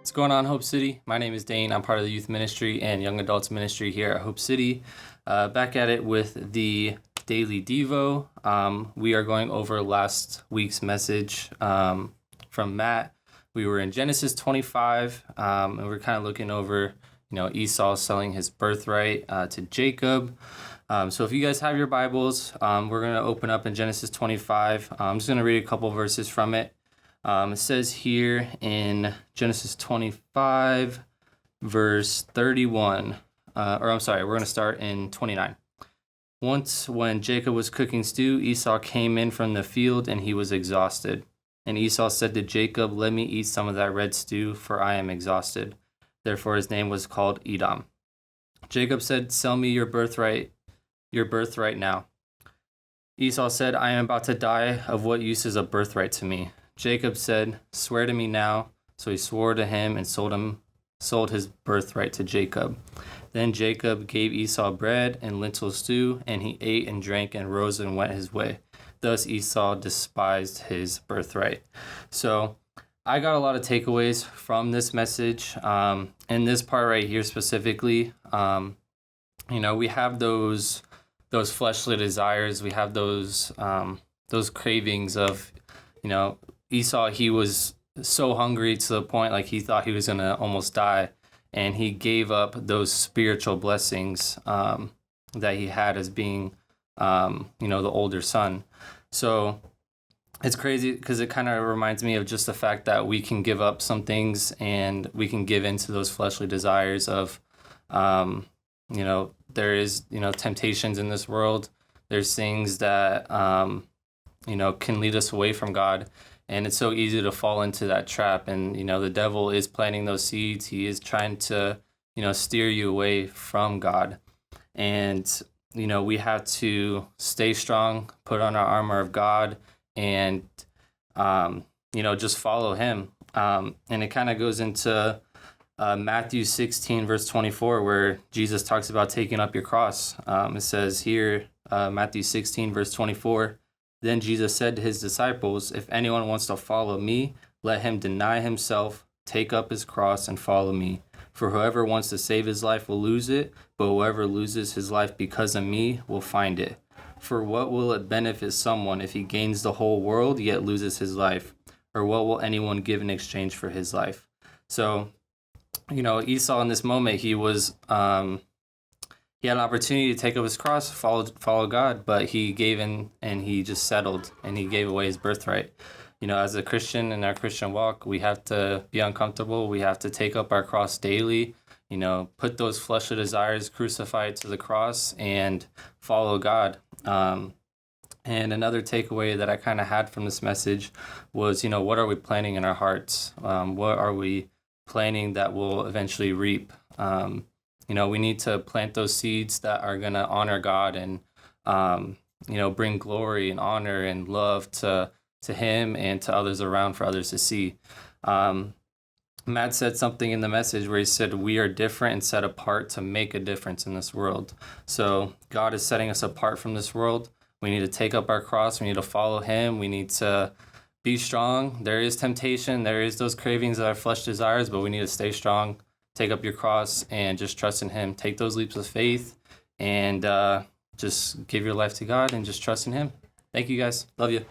What's going on, Hope City? My name is Dane. I'm part of the youth ministry and young adults ministry here at Hope City. Back at it with the daily Devo. We are going over last week's message from Matt. We were in Genesis 25, and we're kind of looking over, Esau selling his birthright to Jacob. So if you guys have your Bibles, we're going to open up in Genesis 25. I'm just going to read a couple verses from it. It says here in Genesis 25, verse 31, we're going to start in 29. Once when Jacob was cooking stew, Esau came in from the field and he was exhausted. And Esau said to Jacob, "Let me eat some of that red stew, for I am exhausted." Therefore his name was called Edom. Jacob said, "Sell me your birthright now." Esau said, "I am about to die. Of what use is a birthright to me?" Jacob said, "Swear to me now." So he swore to him and sold his birthright to Jacob. Then Jacob gave Esau bread and lentil stew, and he ate and drank and rose and went his way. Thus Esau despised his birthright. So I got a lot of takeaways from this message. In this part right here specifically, we have those fleshly desires. We have those cravings of, Esau, he was so hungry to the point like he thought he was going to almost die. And he gave up those spiritual blessings that he had as being, the older son. So it's crazy because it kind of reminds me of just the fact that we can give up some things and we can give into those fleshly desires of, there is, temptations in this world. There's things that, can lead us away from God. And it's so easy to fall into that trap. And, the devil is planting those seeds. He is trying to, steer you away from God. And, we have to stay strong, put on our armor of God, and, just follow him. And it kind of goes into Matthew 16, verse 24, where Jesus talks about taking up your cross. It says here, Matthew 16, verse 24, "Then Jesus said to his disciples, 'If anyone wants to follow me, let him deny himself, take up his cross, and follow me. For whoever wants to save his life will lose it, but whoever loses his life because of me will find it. For what will it benefit someone if he gains the whole world yet loses his life? Or what will anyone give in exchange for his life?'" So, Esau in this moment, he was... He had an opportunity to take up his cross, follow God, but he gave in and he just settled and he gave away his birthright. As a Christian in our Christian walk, we have to be uncomfortable. We have to take up our cross daily, put those fleshly desires crucified to the cross and follow God. And another takeaway that I kind of had from this message was, what are we planting in our hearts? What are we planting that will eventually reap? We need to plant those seeds that are going to honor God and, bring glory and honor and love to him and to others around for others to see. Matt said something in the message where he said, "We are different and set apart to make a difference in this world." So God is setting us apart from this world. We need to take up our cross. We need to follow him. We need to be strong. There is temptation. There is those cravings that our flesh desires, but we need to stay strong. Take up your cross and just trust in him. Take those leaps of faith and just give your life to God and just trust in him. Thank you guys. Love you.